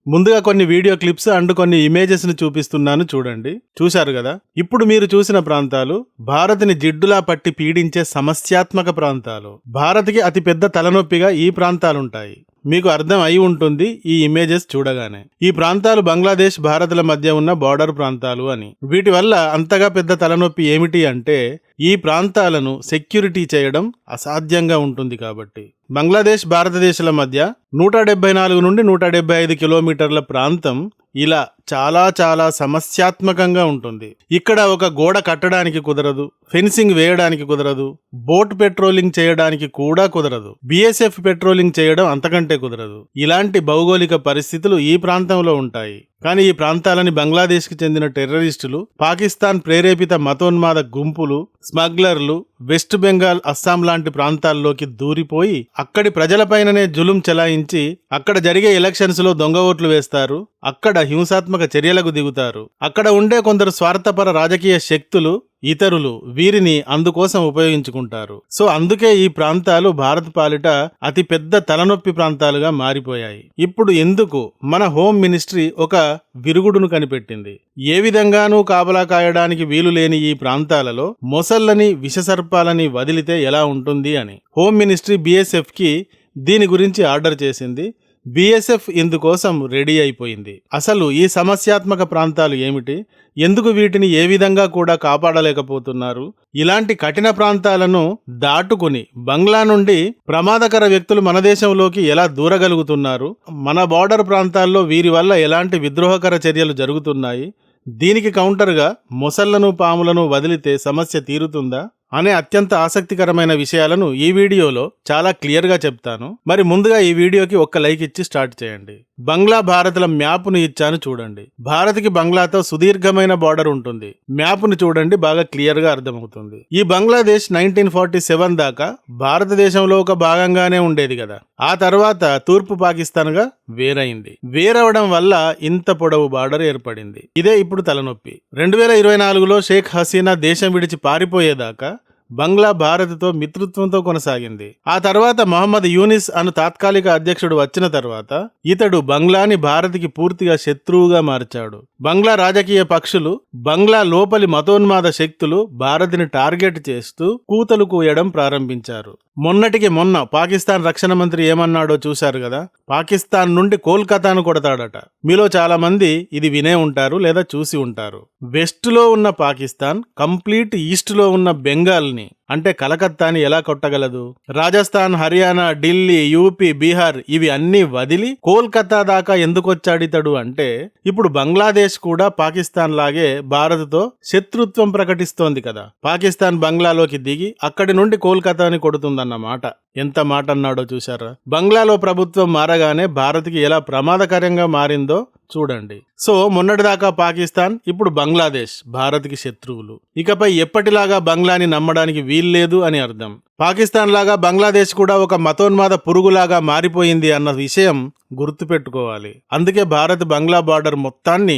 ముందుగా కొన్ని video clips and కొన్ని ఇమేజెస్ ని చూపిస్తున్నాను చూడండి. చూశారు కదా. ఇప్పుడు మీరు చూసిన ప్రాంతాలు భారత్ని జిడ్డులా పట్టి పీడించే సమస్యాత్మక ప్రాంతాలు. భారత్కి అతిపెద్ద తలనొప్పిగా ఈ ప్రాంతాలుంటాయి. మీకు అర్థం అయి ఉంటుంది ఈ ఇమేజెస్ చూడగానే. ఈ ప్రాంతాలు బంగ్లాదేశ్ భారత్ల మధ్య ఉన్న బార్డర్ ప్రాంతాలు అని. వీటి వల్ల అంతగా పెద్ద తలనొప్పి ఏమిటి అంటే ఈ ప్రాంతాలను సెక్యూరిటీ చేయడం అసాధ్యంగా ఉంటుంది కాబట్టి. బంగ్లాదేశ్ భారతదేశాల మధ్య 174 నుండి 175 కిలోమీటర్ల ప్రాంతం ఇలా చాలా చాలా సమస్యాత్మకంగా ఉంటుంది. ఇక్కడ ఒక గోడ కట్టడానికి కుదరదు, ఫెన్సింగ్ వేయడానికి కుదరదు, బోట్ పెట్రోలింగ్ చేయడానికి కూడా కుదరదు, BSF పెట్రోలింగ్ చేయడం అంతకంటే కుదరదు. ఇలాంటి భౌగోళిక పరిస్థితులు ఈ ప్రాంతంలో ఉంటాయి. కానీ ఈ ప్రాంతాలని బంగ్లాదేశ్కి చెందిన టెర్రరిస్టులు, పాకిస్తాన్ ప్రేరేపిత మతోన్మాద గుంపులు, స్మగ్లర్లు వెస్ట్ బెంగాల్, అస్సాం లాంటి ప్రాంతాల్లోకి దూరిపోయి అక్కడి ప్రజలపైననే జులుం చెలాయించి అక్కడ జరిగే ఎలక్షన్స్ లో దొంగ ఓట్లు వేస్తారు. అక్కడ హింసాత్మక చర్యలకు దిగుతారు. అక్కడ ఉండే కొందరు స్వార్థపర రాజకీయ శక్తులు, ఇతరులు వీరిని అందుకోసం ఉపయోగించుకుంటారు. సో అందుకే ఈ ప్రాంతాలు భారత్ పాలిట అతి పెద్ద తలనొప్పి ప్రాంతాలుగా మారిపోయాయి. ఇప్పుడు ఎందుకు మన హోమ్ మినిస్ట్రీ ఒక విరుగుడును కనిపెట్టింది. ఏ విధంగానూ కాపలా కాయడానికి వీలు లేని ఈ ప్రాంతాలలో మొసళ్ళని, విషసర్పాలని వదిలితే ఎలా ఉంటుంది అని హోమ్ మినిస్ట్రీ BSF కి దీని గురించి ఆర్డర్ చేసింది. BSF ఇందుకోసం రెడీ అయిపోయింది. అసలు ఈ సమస్యాత్మక ప్రాంతాలు ఏమిటి, ఎందుకు వీటిని ఏ విధంగా కూడా కాపాడలేకపోతున్నారు, ఇలాంటి కఠిన ప్రాంతాలను దాటుకుని బంగ్లా నుండి ప్రమాదకర వ్యక్తులు మన దేశంలోకి ఎలా దూరగలుగుతున్నారు, మన బార్డర్ ప్రాంతాల్లో వీరి వల్ల ఎలాంటి విద్రోహకర చర్యలు జరుగుతున్నాయి, దీనికి కౌంటర్గా మొసళ్లను, పాములను వదిలితే సమస్య తీరుతుందా అనే అత్యంత ఆసక్తికరమైన విషయాలను ఈ వీడియోలో చాలా క్లియర్గా చెప్తాను. మరి ముందుగా ఈ వీడియోకి ఒక్క లైక్ ఇచ్చి స్టార్ట్ చేయండి. బంగ్లా భారత్ల మ్యాప్ను ఇచ్చాను చూడండి. భారత్కి బంగ్లాతో సుదీర్ఘమైన బార్డర్ ఉంటుంది. మ్యాప్ను చూడండి, బాగా క్లియర్గా అర్థమవుతుంది. ఈ బంగ్లాదేశ్ 1947 దాకా భారతదేశంలో ఒక భాగంగానే ఉండేది కదా. ఆ తర్వాత తూర్పు పాకిస్తాన్గా వేరైంది. వేరవడం వల్ల ఇంత పొడవు బార్డర్ ఏర్పడింది. ఇదే ఇప్పుడు తలనొప్పి. 2024లో షేక్ హసీనా దేశం విడిచి పారిపోయేదాకా బంగ్లా భారత్తో మిత్రత్వంతో కొనసాగింది. ఆ తర్వాత మొహమ్మద్ యూనిస్ అను తాత్కాలిక అధ్యక్షుడు వచ్చిన తర్వాత ఇతడు బంగ్లాని భారత్కి పూర్తిగా శత్రువుగా మార్చాడు. బంగ్లా రాజకీయ పక్షులు, బంగ్లా లోపలి మతోన్మాద శక్తులు భారత్ని టార్గెట్ చేస్తూ కూతలు కూయడం ప్రారంభించారు. మొన్నటికి మొన్న పాకిస్తాన్ రక్షణ మంత్రి ఏమన్నాడో చూశారు కదా. పాకిస్తాన్ నుండి కోల్కతాను కొడతాడట. మీలో చాలా మంది ఇది వినే ఉంటారు లేదా చూసి ఉంటారు. వెస్ట్ లో ఉన్న పాకిస్తాన్ కంప్లీట్ ఈస్ట్ లో ఉన్న బెంగాల్ అంటే కలకత్తాని ఎలా కొట్టగలదు? రాజస్థాన్, హర్యానా, ఢిల్లీ, యూపీ, బీహార్ ఇవి అన్ని వదిలి కోల్కతా దాకా ఎందుకొచ్చాడితడు అంటే ఇప్పుడు బంగ్లాదేశ్ కూడా పాకిస్తాన్ లాగే భారత్తో శత్రుత్వం ప్రకటిస్తోంది కదా. పాకిస్తాన్ బంగ్లాలోకి దిగి అక్కడి నుండి కోల్కతాని కొడుతుందన్నమాట. ఎంత మాట అన్నాడో చూశారా. బంగ్లాలో ప్రభుత్వం మారగానే భారత్కి ఎలా ప్రమాదకరంగా మారిందో చూడండి. సో మొన్నటిదాకా పాకిస్తాన్, ఇప్పుడు బంగ్లాదేశ్ భారత్కి శత్రువులు. ఇకపై ఎప్పటిలాగా బంగ్లాని నమ్మడానికి వీల్లేదు అని అర్థం. పాకిస్తాన్ లాగా బంగ్లాదేశ్ కూడా ఒక మతోన్మాద పురుగులాగా మారిపోయింది అన్న విషయం గుర్తుపెట్టుకోవాలి. అందుకే భారత్ బంగ్లా బార్డర్ మొత్తాన్ని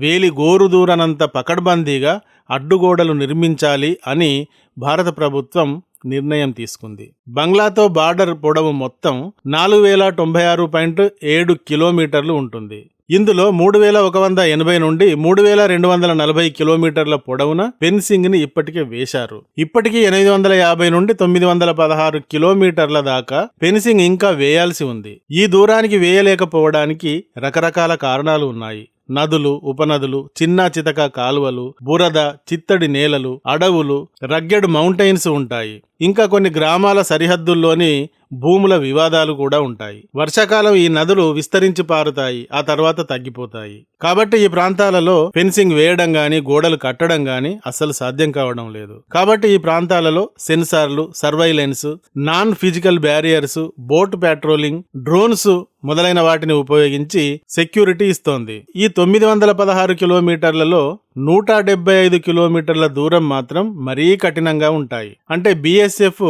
వేలి గోరు దూరనంత పకడ్బందీగా అడ్డుగోడలు నిర్మించాలి అని భారత ప్రభుత్వం నిర్ణయం తీసుకుంది. బంగ్లాతో బార్డర్ పొడవు మొత్తం 4096.7 కిలోమీటర్లు ఉంటుంది. ఇందులో 3180 నుండి 3240 కిలోమీటర్ల పొడవున ఫెన్సింగ్ ని ఇప్పటికే వేశారు. ఇప్పటికీ 850 నుండి 916 కిలోమీటర్ల దాకా ఫెన్సింగ్ ఇంకా వేయాల్సి ఉంది. ఈ దూరానికి వేయలేకపోవడానికి రకరకాల కారణాలు ఉన్నాయి. నదులు, ఉపనదులు, చిన్నా చితక కాలువలు, బురద, చిత్తడి నేలలు, అడవులు, రగ్గెడ్ మౌంటైన్స్ ఉంటాయి. ఇంకా కొన్ని గ్రామాల సరిహద్దుల్లోని భూముల వివాదాలు కూడా ఉంటాయి. వర్షాకాలం ఈ నదులు విస్తరించి పారుతాయి, ఆ తర్వాత తగ్గిపోతాయి. కాబట్టి ఈ ప్రాంతాలలో ఫెన్సింగ్ వేయడం గాని, గోడలు కట్టడం గాని అస్సలు సాధ్యం కావడం లేదు. కాబట్టి ఈ ప్రాంతాలలో సెన్సార్లు, surveillance, non physical barriers, boat patrolling, drones మొదలైన వాటిని ఉపయోగించి సెక్యూరిటీ ఇస్తోంది. ఈ 916 కిలోమీటర్లలో 175 కిలోమీటర్ల దూరం మాత్రం మరీ కఠినంగా ఉంటాయి. అంటే BSF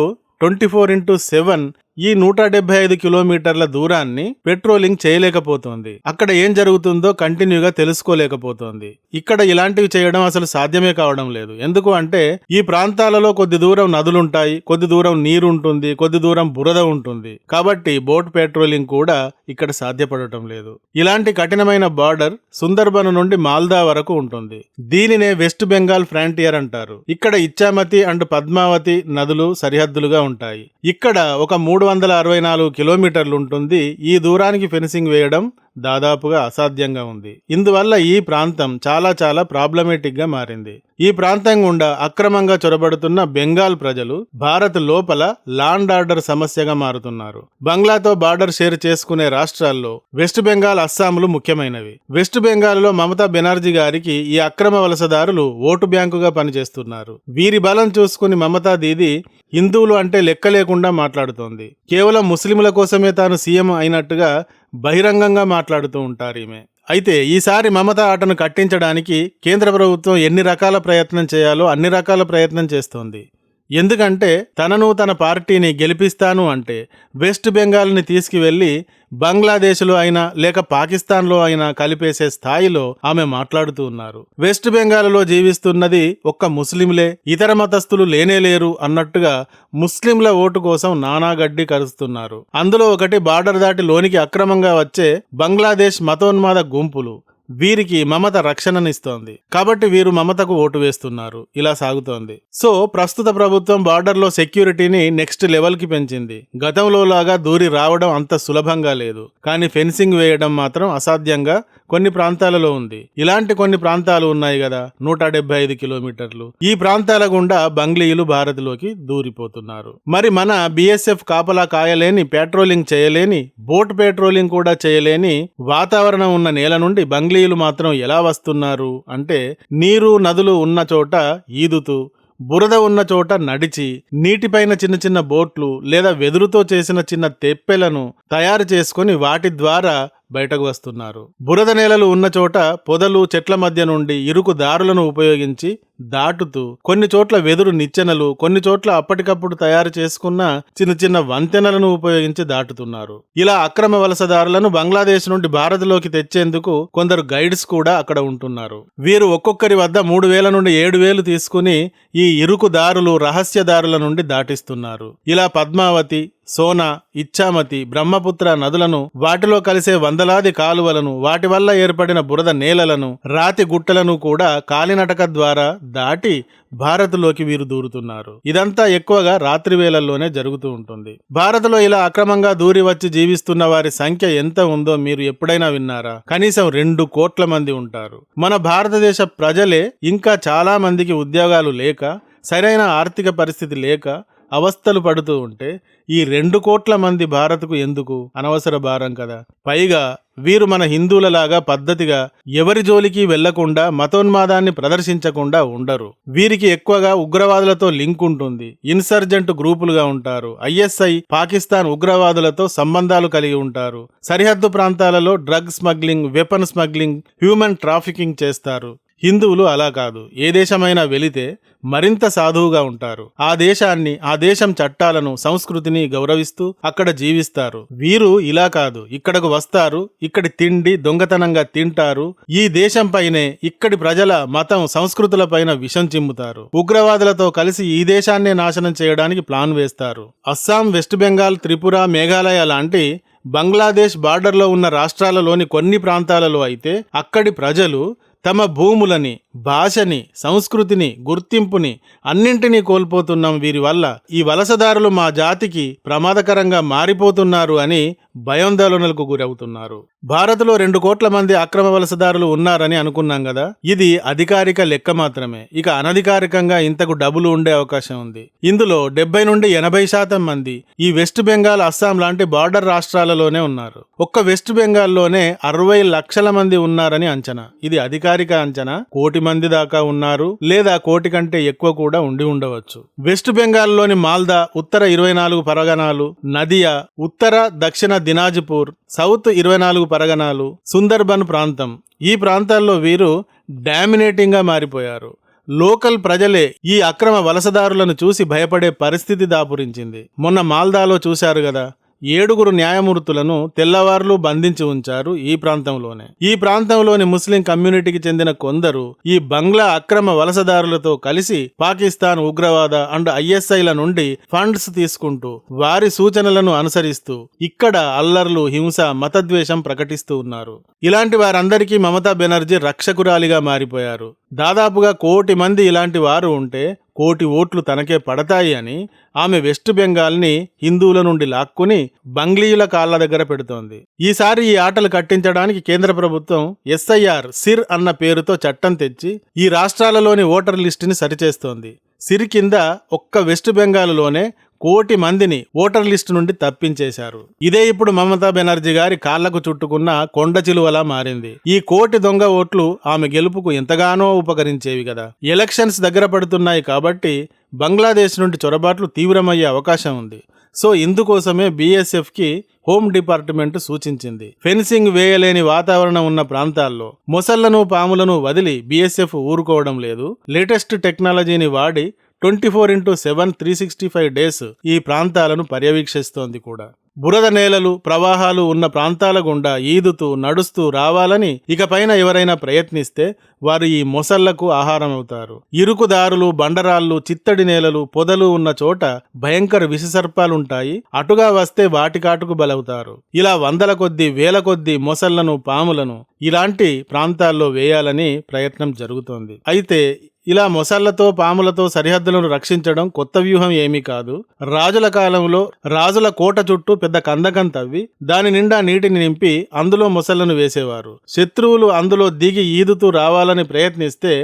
24/7 ఈ 175 కిలోమీటర్ల దూరాన్ని పెట్రోలింగ్ చేయలేకపోతోంది. అక్కడ ఏం జరుగుతుందో కంటిన్యూగా తెలుసుకోలేకపోతోంది. ఇక్కడ ఇలాంటివి చేయడం అసలు సాధ్యమే కావడం లేదు. ఎందుకు అంటే ఈ ప్రాంతాలలో కొద్ది దూరం నదులుంటాయి, కొద్ది దూరం నీరు ఉంటుంది, కొద్ది దూరం బురద ఉంటుంది. కాబట్టి బోట్ పెట్రోలింగ్ కూడా ఇక్కడ సాధ్యపడటం లేదు. ఇలాంటి కఠినమైన బార్డర్ సుందర్బన్ నుండి మాల్దా వరకు ఉంటుంది. దీనినే వెస్ట్ బెంగాల్ ఫ్రాంటియర్ అంటారు. ఇక్కడ ఇచ్చామతి అండ్ పద్మావతి నదులు సరిహద్దులుగా ఉంటాయి. ఇక్కడ ఒక 364 కిలోమీటర్లు ఉంటుంది. ఈ దూరానికి ఫెన్సింగ్ వేయడం దాదాపుగా అసాధ్యంగా ఉంది. ఇందువల్ల ఈ ప్రాంతం చాలా ప్రాబ్లమేటిక్ గా మారింది. ఈ ప్రాంతం గుండా అక్రమంగా చొరబడుతున్న బెంగాల్ ప్రజలు భారత్ లోపల లాండ్ ఆర్డర్ సమస్యగా మారుతున్నారు. బంగ్లాతో బార్డర్ షేర్ చేసుకునే రాష్ట్రాల్లో వెస్ట్ బెంగాల్, అస్సాంలు ముఖ్యమైనవి. వెస్ట్ బెంగాల్లో మమతా బెనర్జీ గారికి ఈ అక్రమ వలసదారులు ఓటు బ్యాంకుగా పనిచేస్తున్నారు. వీరి బలం చూసుకుని మమతా దీది హిందువులు అంటే లెక్క లేకుండా మాట్లాడుతోంది. కేవలం ముస్లింల కోసమే తాను సీఎం అయినట్టుగా బహిరంగంగా మాట్లాడుతూ ఉంటారు ఈమె. అయితే ఈసారి మమత ఆటను కట్టించడానికి కేంద్ర ప్రభుత్వం ఎన్ని రకాల ప్రయత్నం చేయాలో అన్ని రకాల ప్రయత్నం చేస్తోంది. ఎందుకంటే తనను తన పార్టీని గెలిపిస్తాను అంటే వెస్ట్ బెంగాల్ని తీసుకువెళ్లి బంగ్లాదేశ్లో అయినా లేక పాకిస్తాన్లో అయినా కలిపేసే స్థాయిలో ఆమె మాట్లాడుతూ ఉన్నారు. వెస్ట్ బెంగాల్లో జీవిస్తున్నది ఒక్క ముస్లింలే, ఇతర మతస్థులు లేనేలేరు అన్నట్టుగా ముస్లింల ఓటు కోసం నానాగడ్డి కరుస్తున్నారు. అందులో ఒకటి బార్డర్ దాటి లోనికి అక్రమంగా వచ్చే బంగ్లాదేశ్ మతోన్మాద గుంపులు. వీరికి మమత రక్షణనిస్తోంది కాబట్టి వీరు మమతకు ఓటు వేస్తున్నారు. ఇలా సాగుతోంది. సో ప్రస్తుత ప్రభుత్వం బార్డర్లో సెక్యూరిటీని నెక్స్ట్ లెవెల్ కి పెంచింది. గతంలో లాగా దూరి రావడం అంత సులభంగా లేదు. కానీ ఫెన్సింగ్ వేయడం మాత్రం అసాధ్యంగా కొన్ని ప్రాంతాలలో ఉంది. ఇలాంటి కొన్ని ప్రాంతాలు ఉన్నాయి కదా, 175 కిలోమీటర్లు. ఈ ప్రాంతాల గుండా బంగ్లీయులు భారత్లోకి దూరిపోతున్నారు. మరి మన బిఎస్ఎఫ్ కాపలా కాయలేని, పెట్రోలింగ్ చేయలేని, బోట్ పెట్రోలింగ్ కూడా చేయలేని వాతావరణం ఉన్న నేల నుండి బంగ్లీయులు మాత్రం ఎలా వస్తున్నారు అంటే నీరు, నదులు ఉన్న చోట ఈదుతూ, బురద ఉన్న చోట నడిచి, నీటిపైన చిన్న బోట్లు లేదా వెదురుతో చేసిన చిన్న తెప్పెలను తయారు చేసుకుని వాటి ద్వారా బయటకు వస్తున్నారు. బురద నేలలు ఉన్న చోట పొదలు, చెట్ల మధ్య నుండి ఇరుకు దారులను ఉపయోగించి దాటుతూ, కొన్ని చోట్ల వెదురు నిచ్చెనలు, కొన్ని చోట్ల అప్పటికప్పుడు తయారు చేసుకున్న చిన్న వంతెనలను ఉపయోగించి దాటుతున్నారు. ఇలా అక్రమ వలసదారులను బంగ్లాదేశ్ నుండి భారత్లోకి తెచ్చేందుకు కొందరు గైడ్స్ కూడా అక్కడ ఉంటున్నారు. వీరు ఒక్కొక్కరి వద్ద 3,000 నుండి 7,000 తీసుకుని ఈ ఇరుకు దారులు, రహస్య దారుల నుండి దాటిస్తున్నారు. ఇలా పద్మావతి, సోనా, ఇచ్చామతి, బ్రహ్మపుత్ర నదులను, వాటిలో కలిసే వందలాది కాలువలను, వాటి వల్ల ఏర్పడిన బురద నేలలను, రాతి గుట్టలను కూడా కాలినడక ద్వారా దాటి భారత్లోకి వీరు దూరుతున్నారు. ఇదంతా ఎక్కువగా రాత్రి వేళల్లోనే జరుగుతూ ఉంటుంది. భారత్లో ఇలా అక్రమంగా దూరి వచ్చి జీవిస్తున్న వారి సంఖ్య ఎంత ఉందో మీరు ఎప్పుడైనా విన్నారా? కనీసం 2 కోట్ల మంది ఉంటారు. మన భారతదేశ ప్రజలే ఇంకా చాలా మందికి ఉద్యోగాలు లేక, సరైన ఆర్థిక పరిస్థితి లేక అవస్థలు పడుతూ ఉంటే ఈ 2 కోట్ల మంది భారత్కు ఎందుకు? అనవసర భారం కదా. పైగా వీరు మన హిందువులలాగా పద్ధతిగా ఎవరి జోలికి వెళ్లకుండా, మతోన్మాదాన్ని ప్రదర్శించకుండా ఉండరు. వీరికి ఎక్కువగా ఉగ్రవాదులతో లింక్ ఉంటుంది. ఇన్సర్జెంట్ గ్రూపులుగా ఉంటారు. ఐఎస్ఐ, పాకిస్తాన్ ఉగ్రవాదులతో సంబంధాలు కలిగి ఉంటారు. సరిహద్దు ప్రాంతాలలో drug smuggling, weapon smuggling, human trafficking చేస్తారు. హిందువులు అలా కాదు. ఏ దేశమైనా వెళితే మరింత సాధువుగా ఉంటారు. ఆ దేశాన్ని, ఆ దేశం చట్టాలను, సంస్కృతిని గౌరవిస్తూ అక్కడ జీవిస్తారు. వీరు ఇలా కాదు. ఇక్కడకు వస్తారు, ఇక్కడి తిండి దొంగతనంగా తింటారు. ఈ దేశం పైనే, ఇక్కడి ప్రజల మతం, సంస్కృతుల పైన విషం చిమ్ముతారు. ఉగ్రవాదులతో కలిసి ఈ దేశాన్నే నాశనం చేయడానికి ప్లాన్ వేస్తారు. అస్సాం, వెస్ట్ బెంగాల్, త్రిపుర, మేఘాలయ లాంటి బంగ్లాదేశ్ బార్డర్లో ఉన్న రాష్ట్రాలలోని కొన్ని ప్రాంతాలలో అయితే అక్కడి ప్రజలు తమ భూములని, భాషని, సంస్కృతిని, గుర్తింపుని అన్నింటినీ కోల్పోతున్నాం. వీరి వల్ల ఈ వలసదారులు మా జాతికి ప్రమాదకరంగా మారిపోతున్నారు అని భయాందోళనలకు గురవుతున్నారు. భారత్లో 2 కోట్ల మంది అక్రమ వలసదారులు ఉన్నారని అనుకున్నాం కదా. ఇది అధికారిక లెక్క మాత్రమే. ఇక అనధికారికంగా ఇంతకు డబుల్ ఉండే అవకాశం ఉంది. ఇందులో 70 నుండి 80% మంది ఈ వెస్ట్ బెంగాల్, అస్సాం లాంటి బార్డర్ రాష్ట్రాలలోనే ఉన్నారు. ఒక్క వెస్ట్ బెంగాల్లోనే 60 లక్షల మంది ఉన్నారని అంచనా. ఇది అధికారిక అంచనా. 1 కోటి మంది దాకా ఉన్నారు, లేదా 1 కోటి కంటే ఎక్కువ కూడా ఉండి ఉండవచ్చు. వెస్ట్ బెంగాల్లోని మాల్దా, ఉత్తర 24 పరగనాలు, నదియా, ఉత్తర దక్షిణ దినాజ్పూర్, సౌత్ 24 పరగనాలు, సుందర్బన్ ప్రాంతం, ఈ ప్రాంతాల్లో వీరు డామినేటింగ్ గా మారిపోయారు. లోకల్ ప్రజలే ఈ అక్రమ వలసదారులను చూసి భయపడే పరిస్థితి దాపురించింది. మొన్న మాల్దాలో చూశారు కదా, 7 న్యాయమూర్తులను తెల్లవారులు బంధించి ఉంచారు ఈ ప్రాంతంలోనే. ఈ ప్రాంతంలోని ముస్లిం కమ్యూనిటీకి చెందిన కొందరు ఈ బంగ్లా అక్రమ వలసదారులతో కలిసి పాకిస్తాన్ ఉగ్రవాద అండ్ ISIల నుండి ఫండ్స్ తీసుకుంటూ వారి సూచనలను అనుసరిస్తూ ఇక్కడ అల్లర్లు, హింస, మతద్వేషం ప్రకటిస్తూ ఉన్నారు. ఇలాంటి వారందరికీ మమతా బెనర్జీ రక్షకురాలిగా మారిపోయారు. దాదాపుగా 1 కోటి మంది ఇలాంటి వారు ఉంటే 1 కోటి ఓట్లు తనకే పడతాయి అని ఆమె వెస్ట్ బెంగాల్ని హిందువుల నుండి లాక్కుని బంగ్లీయుల కాళ్ల దగ్గర పెడుతోంది. ఈసారి ఈ ఆటలు కట్టించడానికి కేంద్ర ప్రభుత్వం SIR సిర్ అన్న పేరుతో చట్టం తెచ్చి ఈ రాష్ట్రాలలోని ఓటర్ లిస్టుని సరిచేస్తోంది. సిర్ కింద ఒక్క వెస్ట్ బెంగాల్లోనే 1 కోటి మందిని ఓటర్ లిస్టు నుండి తప్పించేశారు. ఇదే ఇప్పుడు మమతా బెనర్జీ గారి కాళ్లకు చుట్టుకున్న కొండ చిలువలా మారింది. ఈ 1 కోటి దొంగ ఓట్లు ఆమె గెలుపుకు ఎంతగానో ఉపకరించేవి కదా. ఎలక్షన్స్ దగ్గర పడుతున్నాయి కాబట్టి బంగ్లాదేశ్ నుండి చొరబాట్లు తీవ్రమయ్యే అవకాశం ఉంది. సో ఇందుకోసమే BSFకి హోమ్ డిపార్ట్మెంట్ సూచించింది. ఫెన్సింగ్ వేయలేని వాతావరణం ఉన్న ప్రాంతాల్లో మొసళ్లను, పాములను వదిలి BSF ఊరుకోవడం లేదు. లేటెస్ట్ టెక్నాలజీని వాడి 24/7 365 డేస్ ఈ ప్రాంతాలను పర్యవేక్షిస్తోంది కూడా. బురద నేలలు, ప్రవాహాలు ఉన్న ప్రాంతాల గుండా ఈదుతూ నడుస్తూ రావాలని ఇకపైన ఎవరైనా ప్రయత్నిస్తే వారు ఈ మొసళ్లకు ఆహారం అవుతారు. ఇరుకుదారులు, బండరాళ్ళు, చిత్తడి నేలలు, పొదలు ఉన్న చోట భయంకర విషసర్పాలుంటాయి. అటుగా వస్తే వాటి కాటుకు బలవుతారు. ఇలా వందల కొద్దీ, వేల కొద్దీ మొసళ్లను, పాములను ఇలాంటి ప్రాంతాల్లో వేయాలని ప్రయత్నం జరుగుతోంది. అయితే ఇలా మొసళ్లతో, పాములతో సరిహద్దులను రక్షించడం కొత్త వ్యూహం ఏమీ కాదు. రాజుల కాలంలో రాజుల కోట చుట్టూ పెద్ద కందకం తవ్వి దాని నిండా నీటిని నింపి అందులో మొసళ్లను వేసేవారు. శత్రువులు అందులో దిగి ఈదుతూ రావాలని ప్రయత్నిస్తే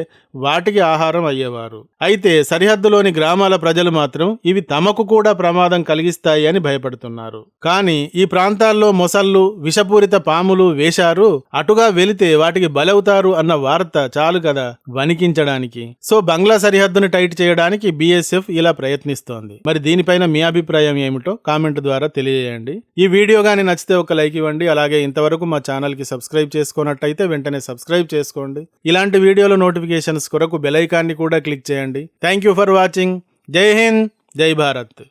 వాటికి ఆహారం అయ్యేవారు. అయితే సరిహద్దులోని గ్రామాల ప్రజలు మాత్రం ఇవి తమకు కూడా ప్రమాదం కలిగిస్తాయి అని భయపడుతున్నారు. కానీ ఈ ప్రాంతాల్లో మొసళ్ళు, విషపూరిత పాములు వేశారు, అటుగా వెళితే వాటికి బలవుతారు అన్న వార్త చాలు కదా వణికించడానికి. సో బంగ్లా సరిహద్దును టైట్ చేయడానికి BSF ఇలా ప్రయత్నిస్తోంది. మరి దీనిపైన మీ అభిప్రాయం ఏమిటో కామెంట్ ద్వారా తెలియజేయండి. ఈ వీడియో గాని నచ్చితే ఒక లైక్ ఇవ్వండి. అలాగే ఇంతవరకు మా ఛానల్ కి సబ్స్క్రైబ్ చేసుకున్నట్టయితే వెంటనే సబ్స్క్రైబ్ చేసుకోండి. ఇలాంటి వీడియోల నోటిఫికేషన్స్ కొరకు బెల్ ఐకాన్ని కూడా క్లిక్ చేయండి. Thank you for watching. జై హింద్, జై భారత్.